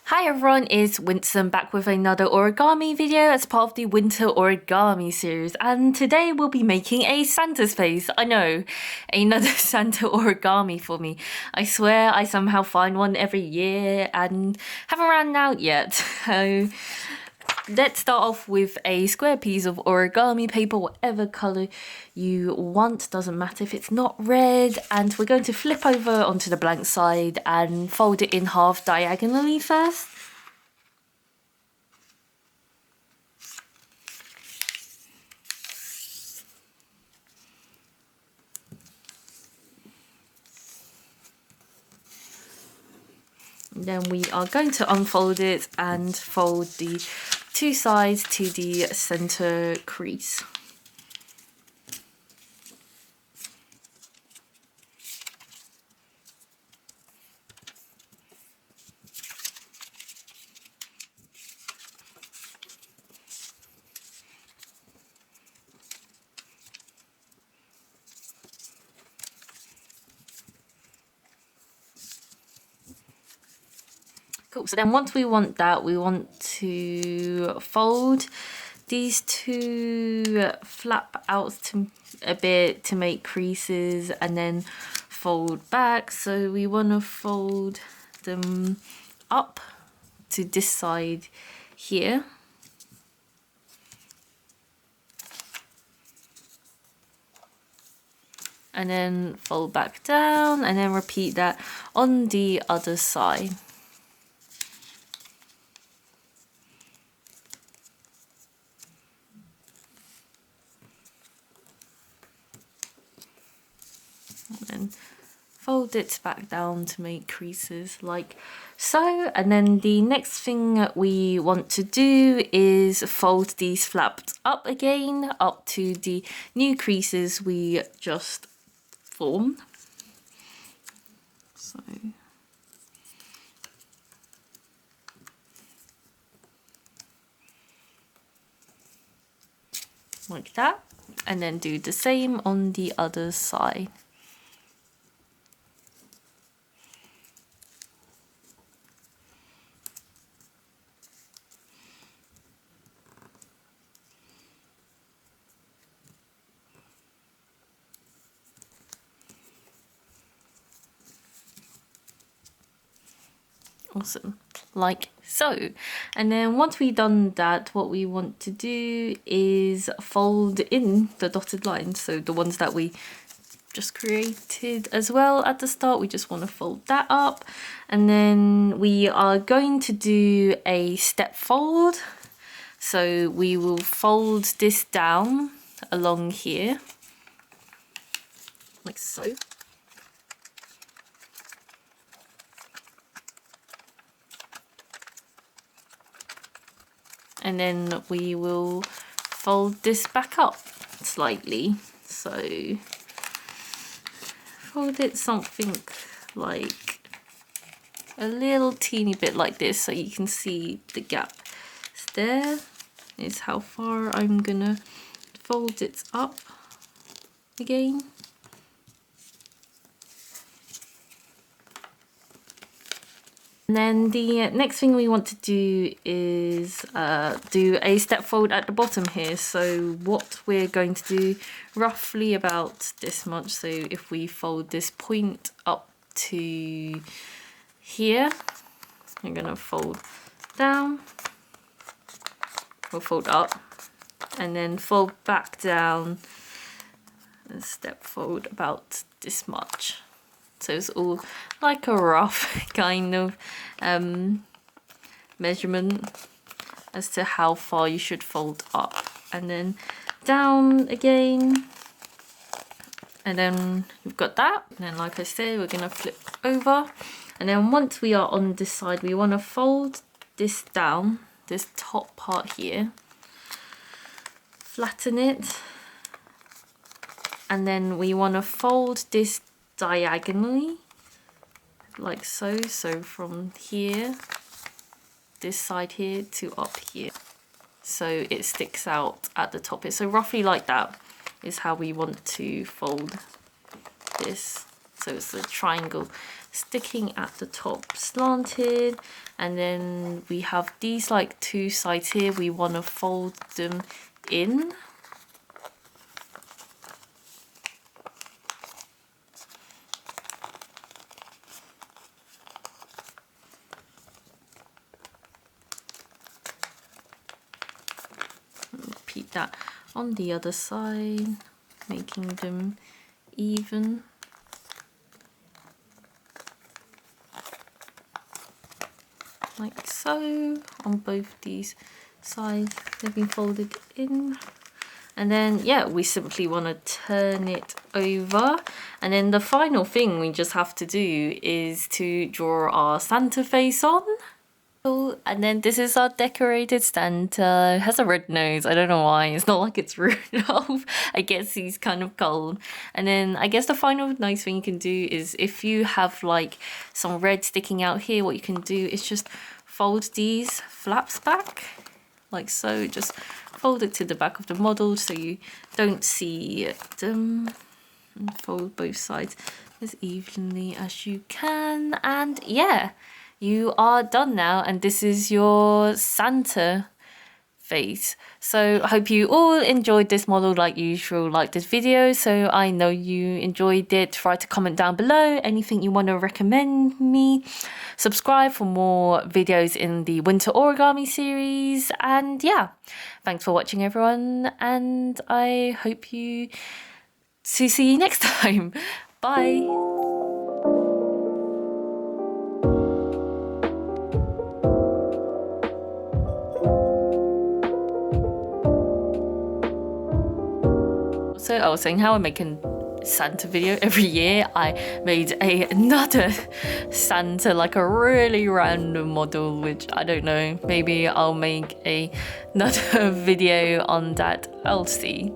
Hi everyone, it's Winston back with another origami video as part of the winter origami series, and today we'll be making a Santa's face. I know, another Santa origami for me. I swear I somehow find one every year and haven't ran out yet. So let's start off with a square piece of origami paper, whatever colour you want, doesn't matter if it's not red, and we're going to flip over onto the blank side and fold it in half diagonally first. Then we are going to unfold it and fold the two sides to the center crease. Cool, so then once we want that, we want to fold these two flap out a bit to make creases and then fold back. So we want to fold them up to this side here. And then fold back down and then repeat that on the other side. And fold it back down to make creases like so. And then the next thing we want to do is fold these flaps up again up to the new creases we just formed. So like that, and then do the same on the other side. Awesome, like so. And then once we've done that, what we want to do is fold in the dotted lines, so the ones that we just created as well at the start. We just want to fold that up, and then we are going to do a step fold. So we will fold this down along here like so. And then we will fold this back up slightly. So fold it something like a little teeny bit like this so you can see the gap. There is how far I'm gonna fold it up again. And then the next thing we want to do is do a step fold at the bottom here. So what we're going to do, roughly about this much. So if we fold this point up to here, I'm gonna fold down, we'll fold up, and then fold back down and step fold about this much. So it's all like a rough kind of measurement as to how far you should fold up, and then down again, and then you've got that. And then like I said, we're gonna flip over, and then once we are on this side, we want to fold this down, this top part here, flatten it, and then we want to fold this diagonally like so. So from here, this side here, to up here, so it sticks out at the top here. So roughly like that is how we want to fold this. So so it's a triangle sticking at the top, slanted, and then we have these like two sides here. We want to fold them in. Repeat that on the other side, making them even. Like so, on both these sides they've been folded in. And then yeah, we simply want to turn it over, and then the final thing we just have to do is to draw our Santa face on. And then this is our decorated Santa. It has a red nose. I don't know why. It's not like it's Rudolph. I guess he's kind of cold. And then I guess the final nice thing you can do is if you have like some red sticking out here, what you can do is just fold these flaps back like so. Just fold it to the back of the model so you don't see them. And fold both sides as evenly as you can. And yeah, you are done now, and this is your Santa face. So I hope you all enjoyed this model like usual, like this video. So I know you enjoyed it. Write a comment down below, anything you want to recommend me. Subscribe for more videos in the winter origami series. And yeah, thanks for watching everyone, and I hope to see you next time. Bye. So I was saying how I make a Santa video every year. I made another Santa, like a really random model, which I don't know, maybe I'll make another video on that. I'll see.